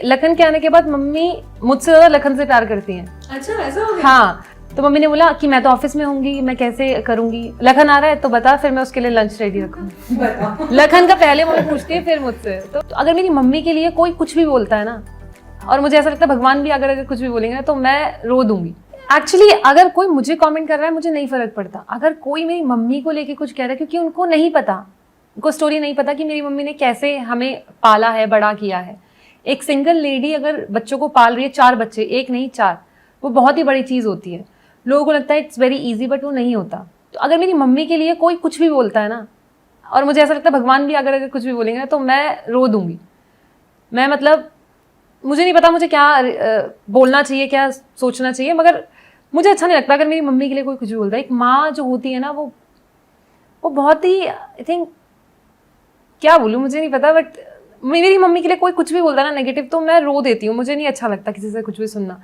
लखन के आने के बाद मम्मी मुझसे ज्यादा लखन से प्यार करती हैं। अच्छा ऐसा हो गया? हाँ, तो मम्मी ने बोला कि मैं तो ऑफिस में होंगी, मैं कैसे करूंगी, लखन आ रहा है तो बता, फिर मैं उसके लिए लंच रेडी रखूंगी। बताओ। लखन का पहले मम्मी पूछती है फिर मुझसे। तो अगर मेरी मम्मी के लिए कोई कुछ भी बोलता है ना, और मुझे ऐसा लगता है भगवान भी अगर कुछ भी बोलेंगे ना तो मैं रो दूंगी। एक्चुअली अगर कोई मुझे कमेंट कर रहा है मुझे नहीं फर्क पड़ता, अगर कोई मेरी मम्मी को लेके कुछ कह रहा है, क्योंकि उनको नहीं पता, उनको स्टोरी नहीं पता कि मेरी मम्मी ने कैसे हमें पाला है, बड़ा किया है। एक सिंगल लेडी अगर बच्चों को पाल रही है, 4 बच्चे, एक नहीं 4, वो बहुत ही बड़ी चीज़ होती है। लोगों को लगता है इट्स वेरी इजी, बट वो नहीं होता। तो अगर मेरी मम्मी के लिए कोई कुछ भी बोलता है ना, और मुझे ऐसा लगता है भगवान भी अगर कुछ भी बोलेंगे ना तो मैं रो दूंगी। मैं मतलब मुझे नहीं पता मुझे क्या बोलना चाहिए, क्या सोचना चाहिए, मगर मुझे अच्छा नहीं लगता अगर मेरी मम्मी के लिए कोई कुछ भी बोलता है। एक माँ जो होती है ना, वो बहुत ही, आई थिंक, क्या बोलूँ मुझे नहीं पता, बट मेरी मम्मी के लिए कोई कुछ भी बोलता है ना नेगेटिव, तो मैं रो देती हूँ। मुझे नहीं अच्छा लगता किसी से कुछ भी सुनना।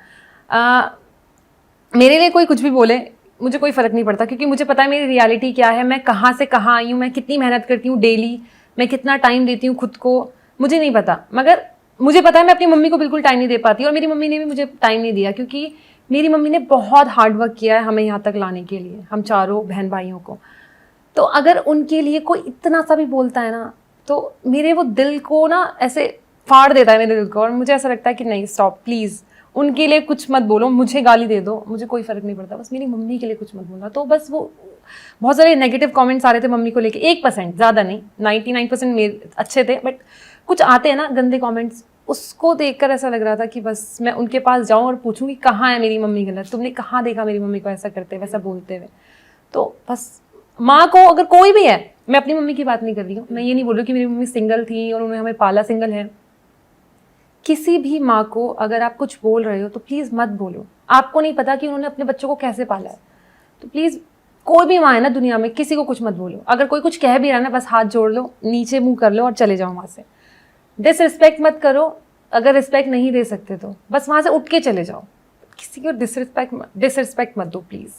मेरे लिए कोई कुछ भी बोले मुझे कोई फ़र्क नहीं पड़ता, क्योंकि मुझे पता है मेरी रियलिटी क्या है, मैं कहाँ से कहाँ आई हूँ, मैं कितनी मेहनत करती हूँ डेली, मैं कितना टाइम देती हूँ खुद को, मुझे नहीं पता। मगर मुझे पता है मैं अपनी मम्मी को बिल्कुल टाइम नहीं दे पाती, और मेरी मम्मी ने भी मुझे टाइम नहीं दिया, क्योंकि मेरी मम्मी ने बहुत हार्ड वर्क किया है हमें यहाँ तक लाने के लिए, हम चारों बहन भाइयों को। तो अगर उनके लिए कोई इतना सा भी बोलता है ना, तो मेरे वो दिल को ना ऐसे फाड़ देता है मेरे दिल को, और मुझे ऐसा लगता है कि नहीं, स्टॉप प्लीज़, उनके लिए कुछ मत बोलो, मुझे गाली दे दो, मुझे कोई फ़र्क नहीं पड़ता, बस मेरी मम्मी के लिए कुछ मत बोलना। तो बस वो बहुत सारे नेगेटिव कमेंट्स आ रहे थे मम्मी को लेके, 1%, ज़्यादा नहीं, 99% मेरे अच्छे थे, बट कुछ आते हैं ना गंदे कमेंट्स, उसको देखकर ऐसा लग रहा था कि बस मैं उनके पास जाऊँ और पूछूँ कि कहाँ है मेरी मम्मी गलत, तुमने कहाँ देखा मेरी मम्मी को ऐसा करते वैसा बोलते हुए। तो बस माँ को, अगर कोई भी है, मैं अपनी मम्मी की बात नहीं कर रही हूँ, मैं ये नहीं बोल रही हूँ कि मेरी मम्मी सिंगल थी और उन्होंने हमें पाला, सिंगल है। किसी भी माँ को अगर आप कुछ बोल रहे हो तो प्लीज़ मत बोलो, आपको नहीं पता कि उन्होंने अपने बच्चों को कैसे पाला है। तो प्लीज़, कोई भी माँ है ना दुनिया में, किसी को कुछ मत बोलो। अगर कोई कुछ कह भी रहा है ना, बस हाथ जोड़ लो, नीचे मुंह कर लो और चले जाओ वहाँ से। डिसरिस्पेक्ट मत करो, अगर रिस्पेक्ट नहीं दे सकते तो बस वहाँ से उठ के चले जाओ। किसी को डिसरिस्पेक्ट मत दो प्लीज़।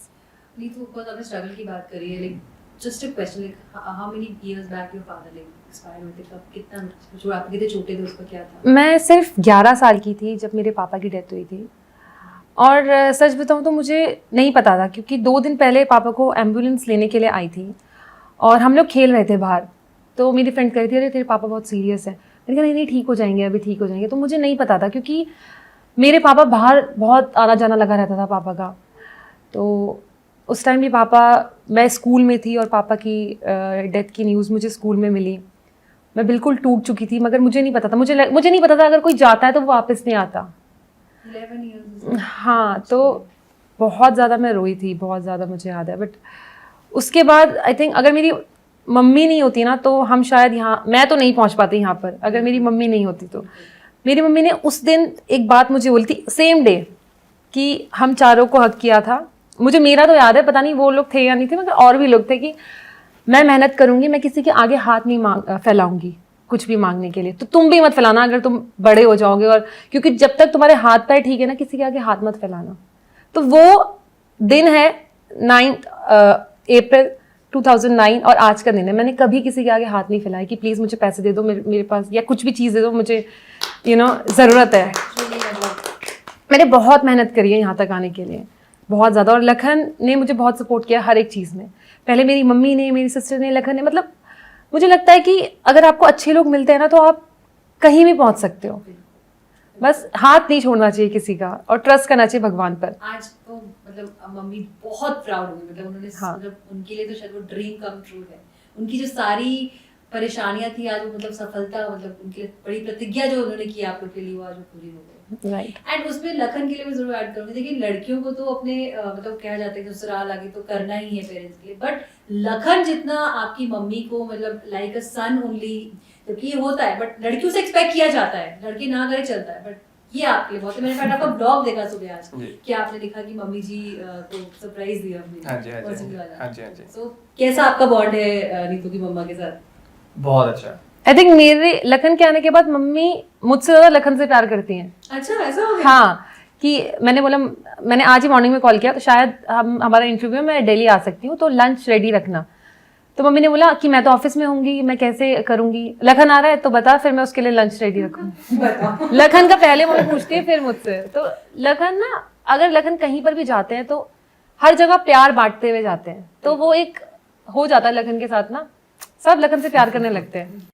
नीतू, बहुत आपने स्ट्रगल की बात करी है, like just a question, like how many years back your father like expire हुए थे, कब, कितना, जो आप कितने छोटे थे, उसका क्या था? मैं सिर्फ 11 साल की थी जब मेरे पापा की डेथ हुई थी, और सच बताऊं तो मुझे नहीं पता था, क्योंकि 2 दिन पहले पापा को एम्बुलेंस लेने के लिए आई थी और हम लोग खेल रहे थे बाहर। तो मेरी फ्रेंड कह रही थी अरे तेरे पापा बहुत सीरियस है, मैंने कहा नहीं नहीं ठीक हो जाएंगे, अभी ठीक हो जाएंगे। तो मुझे नहीं पता था, क्योंकि मेरे पापा बाहर बहुत आना जाना लगा रहता था पापा का। तो उस टाइम भी पापा, मैं स्कूल में थी और पापा की डेथ की न्यूज़ मुझे स्कूल में मिली। मैं बिल्कुल टूट चुकी थी, मगर मुझे नहीं पता था, मुझे नहीं पता था अगर कोई जाता है तो वो वापस नहीं आता। 11 इयर्स। हाँ, तो बहुत ज़्यादा मैं रोई थी, बहुत ज़्यादा मुझे याद है। बट उसके बाद आई थिंक अगर मेरी मम्मी नहीं होती ना तो हम शायद यहाँ, मैं तो नहीं पहुँच पाती यहाँ पर, अगर मेरी मम्मी नहीं होती तो। मेरी मम्मी ने उस दिन एक बात मुझे बोली थी, सेम डे, कि हम चारों को हक किया था। मुझे मेरा तो याद है, पता नहीं वो लोग थे या नहीं थे, मगर और भी लोग थे, कि मैं मेहनत करूंगी, मैं किसी के आगे हाथ नहीं फैलाऊंगी कुछ भी मांगने के लिए, तो तुम भी मत फैलाना अगर तुम बड़े हो जाओगे, और क्योंकि जब तक तुम्हारे हाथ पैर ठीक है ना, किसी के आगे हाथ मत फैलाना। तो वो दिन है 9 अप्रैल 2009, और आज का दिन है। मैंने कभी किसी के आगे हाथ नहीं फैलाया कि प्लीज़ मुझे पैसे दे दो, मेरे पास, या कुछ भी चीज़ दे दो, मुझे ज़रूरत है। मैंने बहुत मेहनत करी है यहाँ तक आने के लिए, बहुत ज़्यादा। और लखन ने मुझे बहुत सपोर्ट किया हर एक चीज़ में। पहले मेरी मम्मी ने, मेरी सिस्टर ने, लखन ने, मतलब मुझे लगता है कि अगर आपको अच्छे लोग मिलते हैं ना तो आप कहीं भी पहुँच सकते हो। बस हाथ नहीं छोड़ना चाहिए किसी का, और ट्रस्ट करना चाहिए भगवान पर। आज तो मतलब मम्मी बहुत प्राउड हुई, मतलब उन्होंने, हाँ। मतलब उनके लिए तो शायद वो ड्रीम कम ट्रू है। उनकी जो सारी परेशानियां थी आज वो, मतलब सफलता, मतलब उनके लिए बड़ी प्रतिज्ञा जो उन्होंने की आप लोग के लिए, वो आज वो पूरी हो गई। राइट। एंड उसमें लखन के लिए मैं जरूर ऐड करूंगी, देखिए लड़कियों को तो अपने मतलब कहा जाता है कि ससुराल आगे तो करना ही है पेरेंट्स के लिए, बट लखन जितना आपकी मम्मी को, मतलब लाइक अ सन ओनली, क्योंकि ये होता है, बट लड़कियों से एक्सपेक्ट किया जाता है, लड़की ना करे चलता है, बट ये आपके लिए बहुत है। मैंने आपका ब्लॉग देखा सुबह आज, कि आपने लिखा कि मम्मी जी को सरप्राइज दिया हमने। हाँ जी, हाँ जी, हाँ जी, हाँ जी। सो कैसा आपका बॉन्ड है नीतू की मम्मा के साथ? बहुत अच्छा। आई थिंक मेरे लखन के आने के बाद मम्मी मुझसे ज़्यादा लखन से प्यार करती हैं। अच्छा, ऐसा हो गया? हाँ, कि मैंने बोला, मैंने आज ही मॉर्निंग में कॉल किया, तो शायद हमारा इंटरव्यू में मैं दिल्ली आ सकती हूँ, तो लंच रेडी रखना। तो मम्मी ने बोला कि मैं तो ऑफिस में होंगी, मैं कैसे करूंगी, लखन आ रहा है तो बता, फिर मैं उसके लिए लंच रेडी रखूँ। बताओ। लखन का पहले मम्मी पूछती है फिर मुझसे। तो लखन ना, अगर लखन कहीं पर भी जाते हैं तो हर जगह प्यार बांटते हुए जाते हैं, तो वो एक हो जाता है लखन के साथ ना, सब लखन से प्यार करने लगते हैं।